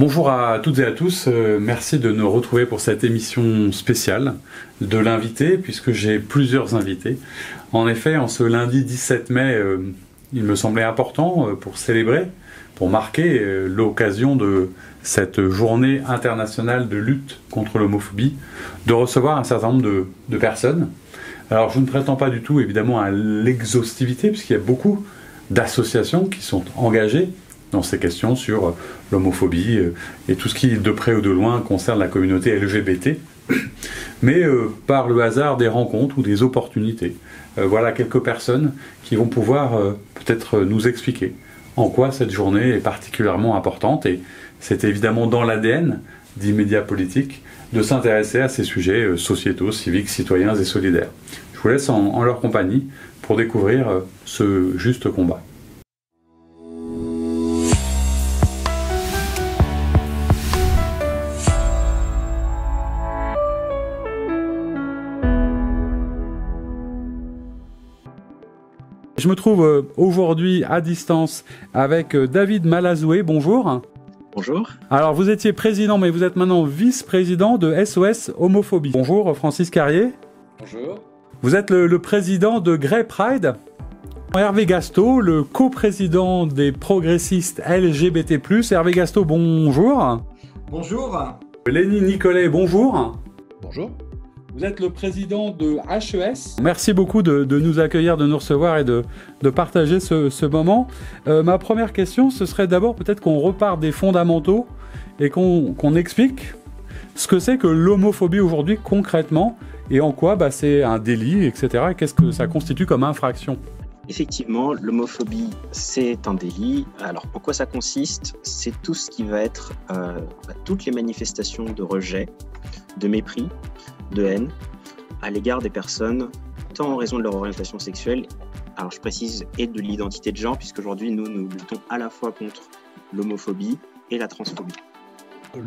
Bonjour à toutes et à tous, merci de nous retrouver pour cette émission spéciale de l'invité, puisque j'ai plusieurs invités. En effet, en ce lundi 17 mai, il me semblait important pour célébrer, pour marquer l'occasion de cette journée internationale de lutte contre l'homophobie, de recevoir un certain nombre de personnes. Alors je ne prétends pas du tout évidemment à l'exhaustivité, puisqu'il y a beaucoup d'associations qui sont engagées dans ces questions sur l'homophobie et tout ce qui, de près ou de loin, concerne la communauté LGBT, mais par le hasard des rencontres ou des opportunités. Voilà quelques personnes qui vont pouvoir peut-être nous expliquer en quoi cette journée est particulièrement importante, et c'est évidemment dans l'ADN d'Immédiat Politique de s'intéresser à ces sujets sociétaux, civiques, citoyens et solidaires. Je vous laisse en leur compagnie pour découvrir ce juste combat. Je me trouve aujourd'hui à distance avec David Malazoué. Bonjour. Bonjour. Alors vous étiez président, mais vous êtes maintenant vice-président de SOS Homophobie. Bonjour Francis Carrier. Bonjour. Vous êtes le président de Grey Pride. Hervé Gastaud, le coprésident des progressistes LGBT+. Hervé Gastaud, bonjour. Bonjour. Lénie Nicolet, bonjour. Bonjour. Vous êtes le président de HES. Merci beaucoup de nous accueillir, de nous recevoir et de partager ce moment. Ma première question, ce serait d'abord peut-être qu'on repart des fondamentaux et qu'on explique ce que c'est que l'homophobie aujourd'hui concrètement et en quoi c'est un délit, etc. Et qu'est-ce que ça constitue comme infraction ? Effectivement, l'homophobie, c'est un délit. Alors, en quoi ça consiste ? C'est tout ce qui va être toutes les manifestations de rejet, de mépris, de haine à l'égard des personnes, tant en raison de leur orientation sexuelle, alors je précise, et de l'identité de genre, puisqu'aujourd'hui, nous luttons à la fois contre l'homophobie et la transphobie.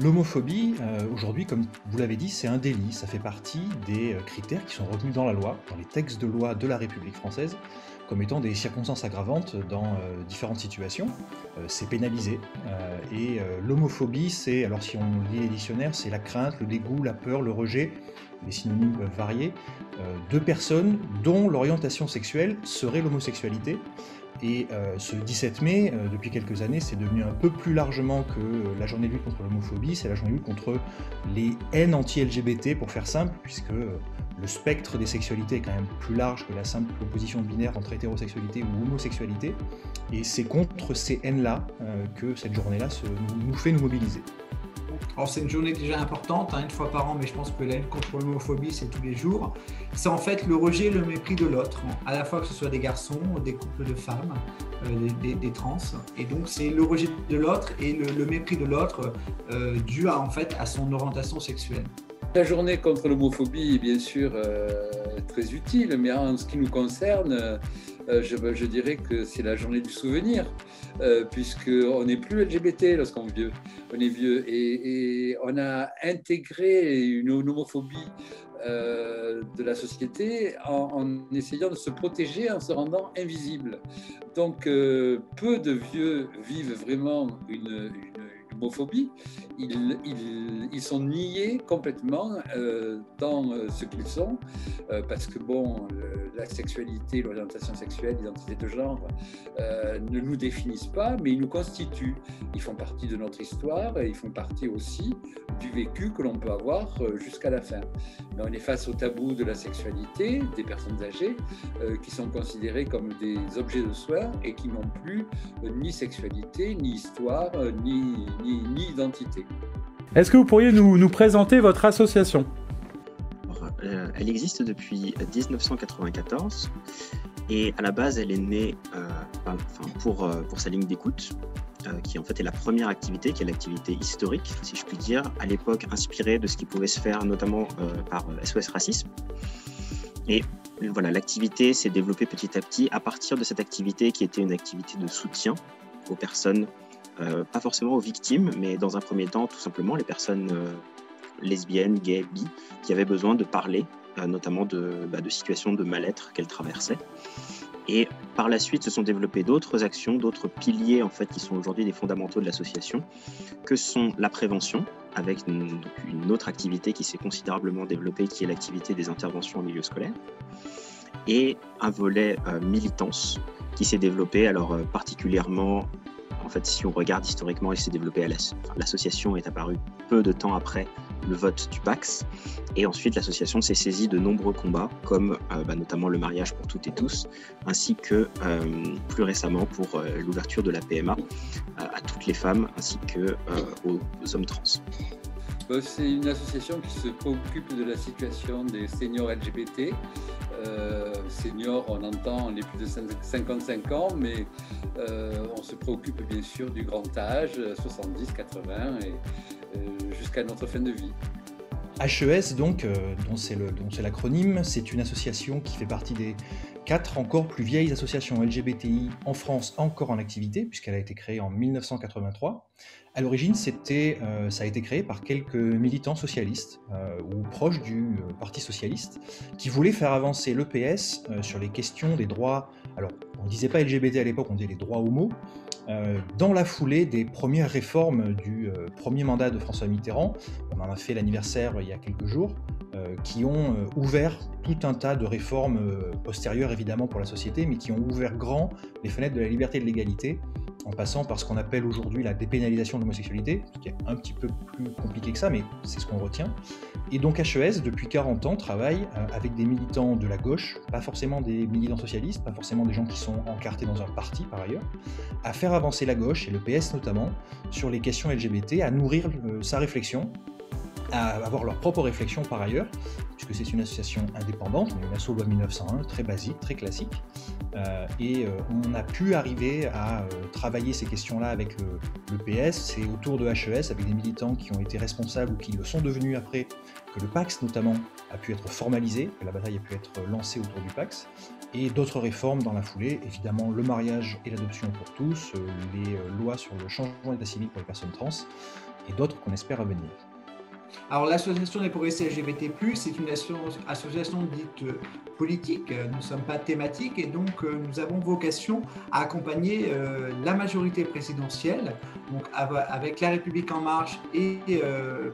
L'homophobie, aujourd'hui, comme vous l'avez dit, c'est un délit. Ça fait partie des critères qui sont retenus dans la loi, dans les textes de loi de la République française, comme étant des circonstances aggravantes dans différentes situations. C'est pénalisé. Et l'homophobie, c'est, alors si on lit les dictionnaires, c'est la crainte, le dégoût, la peur, le rejet, les synonymes peuvent varier, de personnes dont l'orientation sexuelle serait l'homosexualité. Et ce 17 mai, depuis quelques années, c'est devenu un peu plus largement que la journée de lutte contre l'homophobie, c'est la journée de lutte contre les haines anti-LGBT, pour faire simple, puisque le spectre des sexualités est quand même plus large que la simple opposition binaire entre hétérosexualité ou homosexualité, et c'est contre ces haines-là que cette journée-là nous fait nous mobiliser. Alors c'est une journée déjà importante, une fois par an, mais je pense que la lutte contre l'homophobie, c'est tous les jours. C'est en fait le rejet et le mépris de l'autre, à la fois que ce soit des garçons, des couples de femmes, des trans. Et donc c'est le rejet de l'autre et le mépris de l'autre dû à son orientation sexuelle. La journée contre l'homophobie est bien sûr très utile, mais en ce qui nous concerne, je dirais que c'est la journée du souvenir, puisqu'on n'est plus LGBT lorsqu'on est vieux, et on a intégré une homophobie de la société en essayant de se protéger, en se rendant invisible. Donc peu de vieux vivent vraiment une homophobie. Ils sont niés complètement dans ce qu'ils sont, parce que la sexualité, l'orientation sexuelle, l'identité de genre ne nous définissent pas, mais ils nous constituent. Ils font partie de notre histoire et ils font partie aussi du vécu que l'on peut avoir jusqu'à la fin. Mais on est face au tabou de la sexualité des personnes âgées qui sont considérées comme des objets de soin et qui n'ont plus ni sexualité, ni histoire, ni identité. Est-ce que vous pourriez nous présenter votre association ? Elle existe depuis 1994 et à la base elle est née pour sa ligne d'écoute qui en fait est la première activité, qui est l'activité historique si je puis dire, à l'époque inspirée de ce qui pouvait se faire notamment par SOS Racisme. Et voilà, l'activité s'est développée petit à petit à partir de cette activité qui était une activité de soutien aux personnes, pas forcément aux victimes, mais dans un premier temps, tout simplement, les personnes lesbiennes, gays, bi, qui avaient besoin de parler, notamment de situations de mal-être qu'elles traversaient. Et par la suite, se sont développées d'autres actions, d'autres piliers en fait, qui sont aujourd'hui des fondamentaux de l'association, que sont la prévention, avec une autre activité qui s'est considérablement développée, qui est l'activité des interventions en milieu scolaire, et un volet militance qui s'est développé, alors particulièrement, en fait, si on regarde historiquement, il s'est développé l'association est apparue peu de temps après le vote du PACS, et ensuite l'association s'est saisie de nombreux combats, comme notamment le mariage pour toutes et tous, ainsi que plus récemment pour l'ouverture de la PMA à toutes les femmes, ainsi que aux hommes trans. C'est une association qui se préoccupe de la situation des seniors LGBT. Seniors, on entend les plus de 55 ans, mais on se préoccupe bien sûr du grand âge, 70, 80 et jusqu'à notre fin de vie. HES, donc, dont c'est l'acronyme, c'est une association qui fait partie des 4 encore plus vieilles associations LGBTI en France encore en activité, puisqu'elle a été créée en 1983. À l'origine, ça a été créé par quelques militants socialistes ou proches du Parti socialiste qui voulaient faire avancer l'EPS sur les questions des droits. Alors, on ne disait pas LGBT à l'époque, on disait les droits homo. Dans la foulée des premières réformes du premier mandat de François Mitterrand, on en a fait l'anniversaire il y a quelques jours, qui ont ouvert tout un tas de réformes postérieures évidemment pour la société, mais qui ont ouvert grand les fenêtres de la liberté et de l'égalité, en passant par ce qu'on appelle aujourd'hui la dépénalisation de l'homosexualité, ce qui est un petit peu plus compliqué que ça, mais c'est ce qu'on retient. Et donc HES, depuis 40 ans, travaille avec des militants de la gauche, pas forcément des militants socialistes, pas forcément des gens qui sont encartés dans un parti par ailleurs, à faire avancer la gauche, et le PS notamment, sur les questions LGBT, à nourrir sa réflexion, à avoir leur propre réflexion par ailleurs, puisque c'est une association indépendante, une asso loi 1901, très basique, très classique, et on a pu arriver à travailler ces questions-là avec le PS. C'est autour de HES, avec des militants qui ont été responsables ou qui le sont devenus après, que le PACS notamment a pu être formalisé, que la bataille a pu être lancée autour du PACS, et d'autres réformes dans la foulée, évidemment le mariage et l'adoption pour tous, les lois sur le changement d'état civil pour les personnes trans, et d'autres qu'on espère à venir. Alors l'association des progressistes LGBT+, c'est une association dite politique, nous ne sommes pas thématiques et donc nous avons vocation à accompagner la majorité présidentielle, donc avec La République En Marche et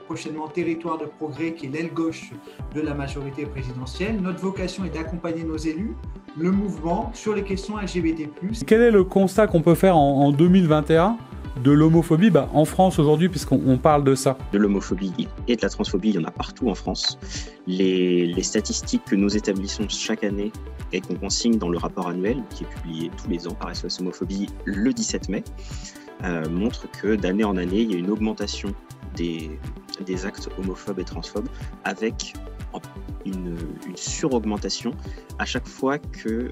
prochainement Territoire de Progrès qui est l'aile gauche de la majorité présidentielle. Notre vocation est d'accompagner nos élus, le mouvement sur les questions LGBT+. Quel est le constat qu'on peut faire en 2021 de l'homophobie en France aujourd'hui, puisqu'on parle de ça? De l'homophobie et de la transphobie, il y en a partout en France. Les statistiques que nous établissons chaque année et qu'on consigne dans le rapport annuel, qui est publié tous les ans par SOS Homophobie le 17 mai, montrent que d'année en année, il y a une augmentation des actes homophobes et transphobes, avec une suraugmentation à chaque fois que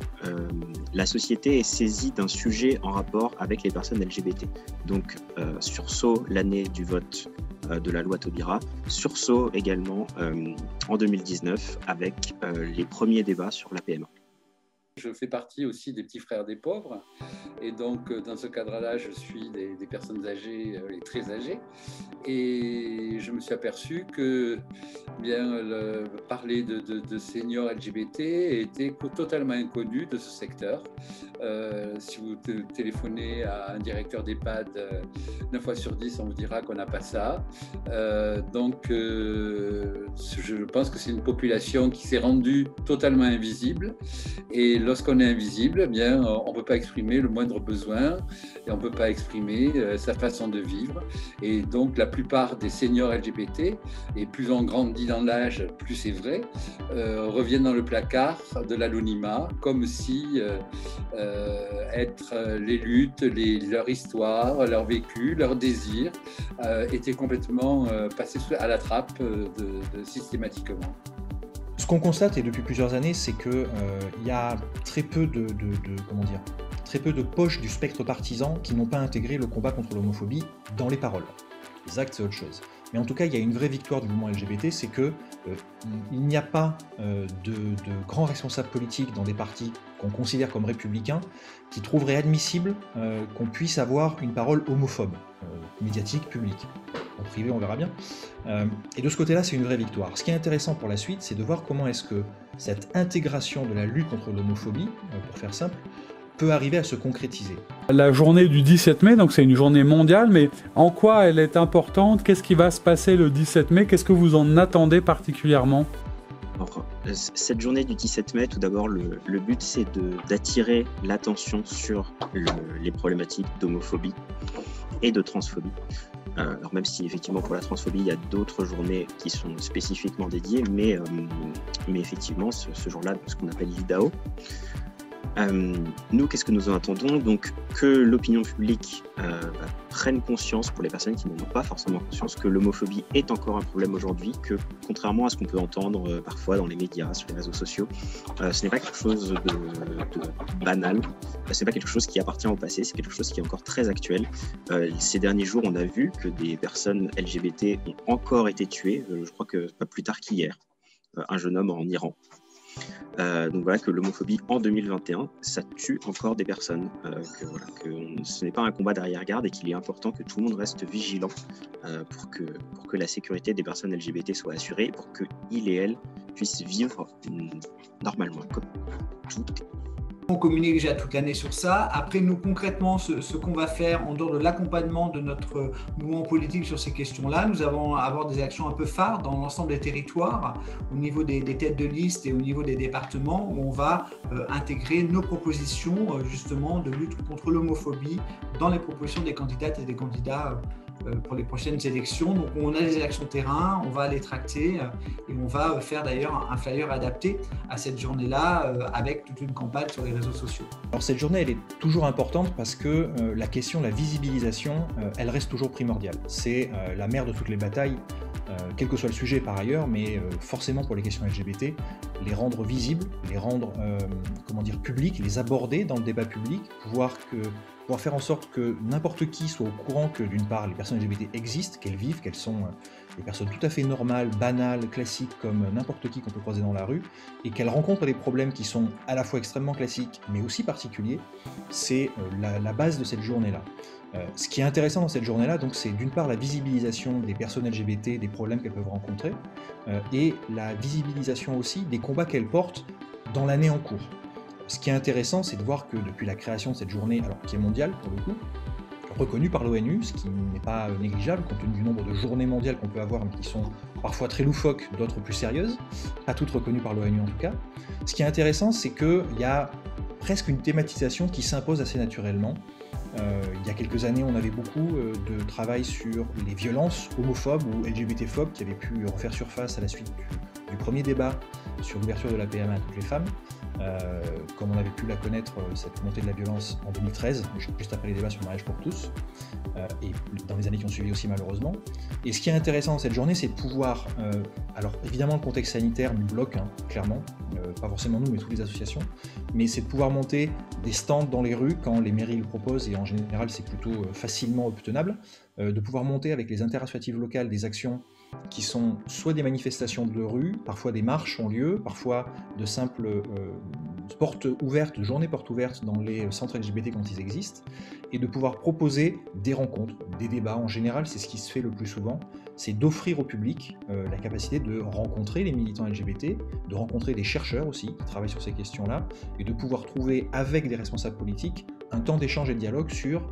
la société est saisie d'un sujet en rapport avec les personnes LGBT. Donc, sursaut l'année du vote de la loi Taubira, sursaut également en 2019 avec les premiers débats sur la PMA. Je fais partie aussi des petits frères des pauvres et donc dans ce cadre-là, je suis des personnes âgées et très âgées et je me suis aperçu que parler de seniors LGBT était totalement inconnu de ce secteur. Si vous téléphonez à un directeur d'EHPAD, 9 fois sur 10, on vous dira qu'on n'a pas ça. Donc je pense que c'est une population qui s'est rendue totalement invisible et lorsqu'on est invisible, on ne peut pas exprimer le moindre besoin et on ne peut pas exprimer sa façon de vivre. Et donc, la plupart des seniors LGBT, et plus on grandit dans l'âge, plus c'est vrai, reviennent dans le placard de l'anonymat, comme si être les luttes, leur histoire, leur vécu, leurs désirs étaient complètement passés à la trappe systématiquement. Ce qu'on constate, et depuis plusieurs années, c'est qu'il y a très peu de poches du spectre partisan qui n'ont pas intégré le combat contre l'homophobie dans les paroles. Les actes, c'est autre chose. Mais en tout cas, il y a une vraie victoire du mouvement LGBT, c'est qu'il n'y a pas de grands responsables politiques dans des partis qu'on considère comme républicains qui trouveraient admissible qu'on puisse avoir une parole homophobe, médiatique, publique. en privé, on verra bien. Et de ce côté-là, c'est une vraie victoire. Ce qui est intéressant pour la suite, c'est de voir comment est-ce que cette intégration de la lutte contre l'homophobie, pour faire simple, peut arriver à se concrétiser. La journée du 17 mai, donc c'est une journée mondiale, mais en quoi elle est importante? Qu'est-ce qui va se passer le 17 mai? Qu'est-ce que vous en attendez particulièrement? Alors, cette journée du 17 mai, tout d'abord, le but, c'est d'attirer l'attention sur les problématiques d'homophobie et de transphobie. Alors même si effectivement pour la transphobie, il y a d'autres journées qui sont spécifiquement dédiées, mais effectivement, ce jour-là, ce qu'on appelle l'IDAO, nous, qu'est-ce que nous en attendons? Donc que l'opinion publique prenne conscience, pour les personnes qui n'en ont pas forcément conscience, que l'homophobie est encore un problème aujourd'hui, que contrairement à ce qu'on peut entendre parfois dans les médias, sur les réseaux sociaux, ce n'est pas quelque chose de banal, ce n'est pas quelque chose qui appartient au passé, c'est quelque chose qui est encore très actuel. Ces derniers jours, on a vu que des personnes LGBT ont encore été tuées, je crois que pas plus tard qu'hier, un jeune homme en Iran. Donc voilà, que l'homophobie en 2021, ça tue encore des personnes, que ce n'est pas un combat d'arrière-garde et qu'il est important que tout le monde reste vigilant pour que la sécurité des personnes LGBT soit assurée, pour qu'ils et elles puissent vivre normalement, comme tout. On communique déjà toute l'année sur ça. Après, nous, concrètement, ce qu'on va faire en dehors de l'accompagnement de notre mouvement politique sur ces questions-là, nous allons avoir des actions un peu phares dans l'ensemble des territoires, au niveau des têtes de liste et au niveau des départements, où on va intégrer nos propositions, justement, de lutte contre l'homophobie dans les propositions des candidates et des candidats pour les prochaines élections. Donc on a des actions terrain, on va les tracter et on va faire d'ailleurs un flyer adapté à cette journée-là avec toute une campagne sur les réseaux sociaux. Alors cette journée, elle est toujours importante parce que la question de la visibilisation, elle reste toujours primordiale. C'est la mère de toutes les batailles, quel que soit le sujet par ailleurs, mais forcément pour les questions LGBT, les rendre visibles, les rendre publiques, les aborder dans le débat public, pouvoir faire en sorte que n'importe qui soit au courant que d'une part les personnes LGBT existent, qu'elles vivent, qu'elles sont des personnes tout à fait normales, banales, classiques comme n'importe qui qu'on peut croiser dans la rue, et qu'elles rencontrent des problèmes qui sont à la fois extrêmement classiques mais aussi particuliers, c'est la base de cette journée-là. Ce qui est intéressant dans cette journée-là, donc, c'est d'une part la visibilisation des personnes LGBT, des problèmes qu'elles peuvent rencontrer, et la visibilisation aussi des combats qu'elles portent dans l'année en cours. Ce qui est intéressant, c'est de voir que depuis la création de cette journée, alors qui est mondiale pour le coup, reconnue par l'ONU, ce qui n'est pas négligeable compte tenu du nombre de journées mondiales qu'on peut avoir, mais qui sont parfois très loufoques, d'autres plus sérieuses, pas toutes reconnues par l'ONU en tout cas. Ce qui est intéressant, c'est qu'il y a presque une thématisation qui s'impose assez naturellement. Il y a quelques années, on avait beaucoup de travail sur les violences homophobes ou LGBT-phobes qui avaient pu refaire surface à la suite du premier débat sur l'ouverture de la PMA à toutes les femmes. Comme on avait pu la connaître, cette montée de la violence en 2013, juste après les débats sur le mariage pour tous, et dans les années qui ont suivi aussi malheureusement. Et ce qui est intéressant dans cette journée, c'est de pouvoir, alors évidemment le contexte sanitaire nous bloque, clairement, pas forcément nous mais toutes les associations, mais c'est de pouvoir monter des stands dans les rues quand les mairies le proposent, et en général c'est plutôt facilement obtenable, de pouvoir monter avec les interassociatives locales des actions qui sont soit des manifestations de rue, parfois des marches ont lieu, parfois de simples portes ouvertes, journées portes ouvertes dans les centres LGBT quand ils existent, et de pouvoir proposer des rencontres, des débats. En général, c'est ce qui se fait le plus souvent, c'est d'offrir au public la capacité de rencontrer les militants LGBT, de rencontrer des chercheurs aussi qui travaillent sur ces questions-là, et de pouvoir trouver avec des responsables politiques un temps d'échange et de dialogue sur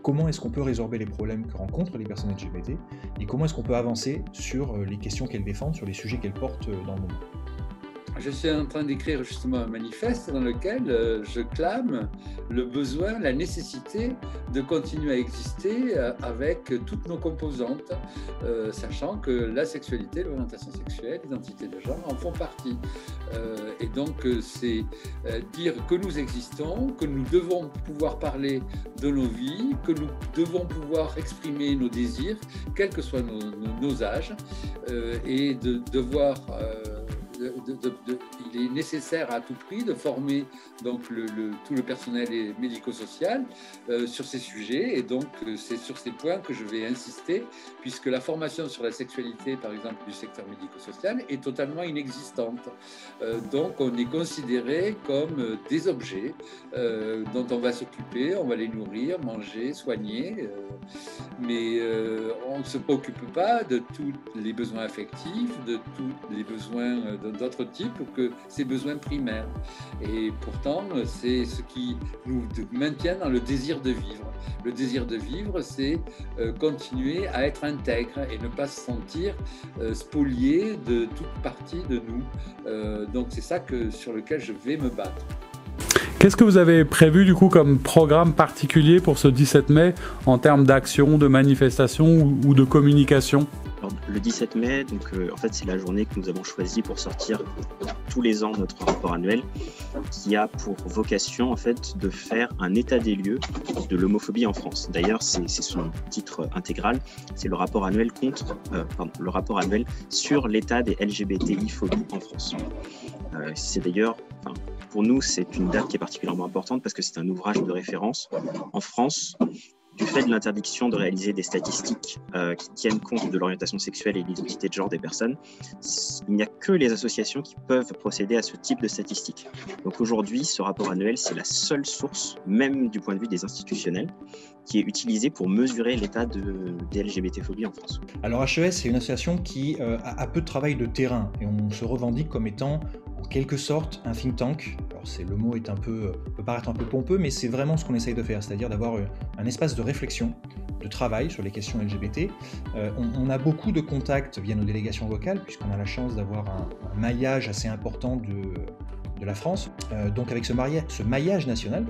comment est-ce qu'on peut résorber les problèmes que rencontrent les personnes LGBT et comment est-ce qu'on peut avancer sur les questions qu'elles défendent, sur les sujets qu'elles portent dans le moment. Je suis en train d'écrire justement un manifeste dans lequel je clame le besoin, la nécessité de continuer à exister avec toutes nos composantes, sachant que la sexualité, l'orientation sexuelle, l'identité de genre en font partie. Et donc c'est dire que nous existons, que nous devons pouvoir parler de nos vies, que nous devons pouvoir exprimer nos désirs, quels que soient nos âges, et de devoir il est nécessaire à tout prix de former donc tout le personnel médico-social sur ces sujets, et donc c'est sur ces points que je vais insister, puisque la formation sur la sexualité, par exemple, du secteur médico-social est totalement inexistante. Donc on est considéré comme des objets dont on va s'occuper, on va les nourrir, manger, soigner, mais on ne se préoccupe pas de tous les besoins affectifs, de tous les besoins d'autres types que ces besoins primaires. Et pourtant, c'est ce qui nous maintient dans le désir de vivre. Le désir de vivre, c'est continuer à être intègre et ne pas se sentir spolié de toute partie de nous. Donc c'est ça sur lequel je vais me battre. Qu'est-ce que vous avez prévu du coup comme programme particulier pour ce 17 mai en termes d'action, de manifestation ou de communication ? Alors, le 17 mai, donc, en fait, c'est la journée que nous avons choisie pour sortir tous les ans notre rapport annuel, qui a pour vocation en fait de faire un état des lieux de l'homophobie en France. D'ailleurs, c'est son titre intégral, c'est le rapport annuel le rapport annuel sur l'état des LGBTI-phobies en France. C'est d'ailleurs, pour nous, c'est une date qui est particulièrement importante parce que c'est un ouvrage de référence en France. Du fait de l'interdiction de réaliser des statistiques qui tiennent compte de l'orientation sexuelle et de l'identité de genre des personnes, il n'y a que les associations qui peuvent procéder à ce type de statistiques. Donc aujourd'hui, ce rapport annuel, c'est la seule source, même du point de vue des institutionnels, qui est utilisée pour mesurer l'état des LGBT-phobies en France. Alors HES, c'est une association qui a peu de travail de terrain et on se revendique comme étant en quelque sorte un think tank. Alors le mot est peut paraître un peu pompeux, mais c'est vraiment ce qu'on essaye de faire, c'est-à-dire d'avoir un espace de réflexion, de travail sur les questions LGBT. On a beaucoup de contacts via nos délégations locales, puisqu'on a la chance d'avoir un maillage assez important de la France. Donc avec ce maillage national,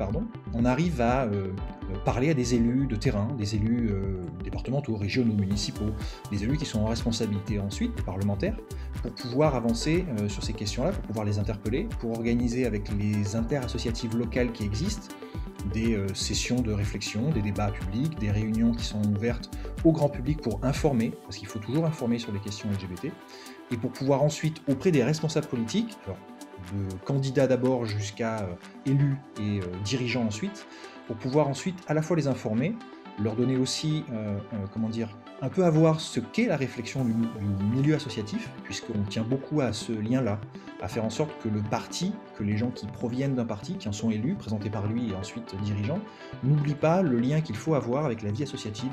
on arrive à parler à des élus de terrain, des élus départementaux, régionaux, municipaux, des élus qui sont en responsabilité ensuite, des parlementaires, pour pouvoir avancer sur ces questions-là, pour pouvoir les interpeller, pour organiser avec les interassociatives locales qui existent des sessions de réflexion, des débats publics, des réunions qui sont ouvertes au grand public pour informer, parce qu'il faut toujours informer sur les questions LGBT, et pour pouvoir ensuite, auprès des responsables politiques, alors de candidats d'abord jusqu'à élus et dirigeants ensuite, pour pouvoir ensuite à la fois les informer, leur donner aussi, un peu à voir ce qu'est la réflexion du milieu associatif, puisqu'on tient beaucoup à ce lien-là, à faire en sorte que le parti, que les gens qui proviennent d'un parti, qui en sont élus, présentés par lui et ensuite dirigeants, n'oublient pas le lien qu'il faut avoir avec la vie associative.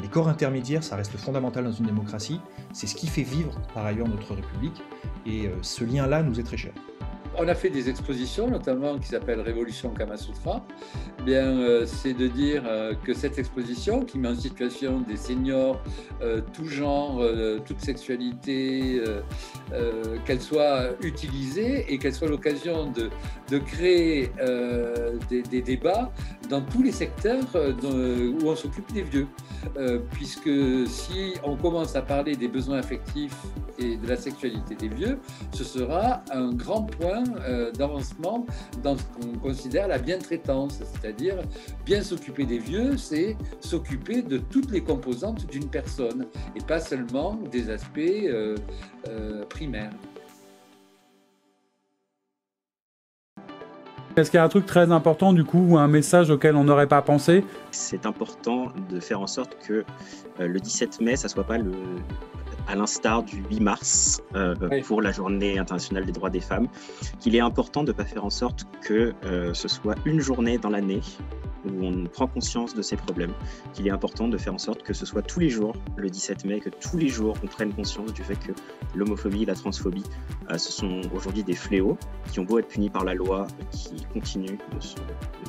Les corps intermédiaires, ça reste fondamental dans une démocratie, c'est ce qui fait vivre par ailleurs notre République, et ce lien-là nous est très cher. On a fait des expositions, notamment qui s'appelle Révolution Kamasutra. C'est de dire que cette exposition, qui met en situation des seniors, tout genre, toute sexualité, qu'elle soit utilisée et qu'elle soit l'occasion de créer des débats dans tous les secteurs où on s'occupe des vieux. Puisque si on commence à parler des besoins affectifs et de la sexualité des vieux, ce sera un grand point d'avancement dans ce qu'on considère la bientraitance, c'est-à-dire bien s'occuper des vieux, c'est s'occuper de toutes les composantes d'une personne et pas seulement des aspects primaires. Est-ce qu'il y a un truc très important du coup, ou un message auquel on n'aurait pas pensé ? C'est important de faire en sorte que le 17 mai, ça ne soit pas à l'instar du 8 mars pour la Journée internationale des droits des femmes, qu'il est important de ne pas faire en sorte que ce soit une journée dans l'année où on prend conscience de ces problèmes, qu'il est important de faire en sorte que ce soit tous les jours, le 17 mai, que tous les jours on prenne conscience du fait que l'homophobie et la transphobie, ce sont aujourd'hui des fléaux qui ont beau être punis par la loi, qui continuent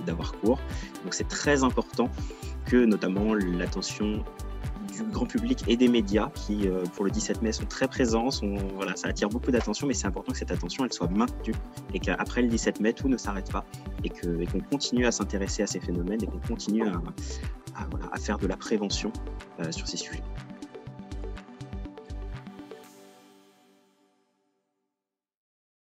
d'avoir cours. Donc c'est très important que notamment l'attention du grand public et des médias qui, pour le 17 mai, sont très présents. Ça attire beaucoup d'attention, mais c'est important que cette attention elle soit maintenue et qu'après le 17 mai, tout ne s'arrête pas et qu'on continue à s'intéresser à ces phénomènes et qu'on continue à faire de la prévention sur ces sujets.